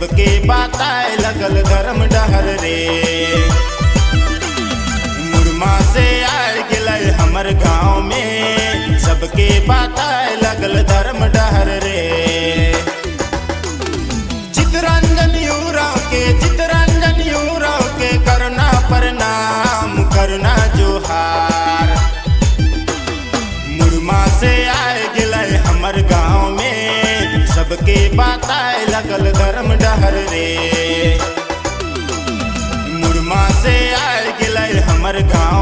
सबके बताए लगल धर्म डहर रे। मुरमा से आए गिलय हमर गाँव में, सबके बताए लगल धर्म डहर रे। चितरंजन यूराव के करना प्रणाम करना जोहार। मुरमा से आए गिलय हमर गाँव में, सबके बताए लगल धर्म डहर रे। मुरमा से आए गिलय हमर गाँव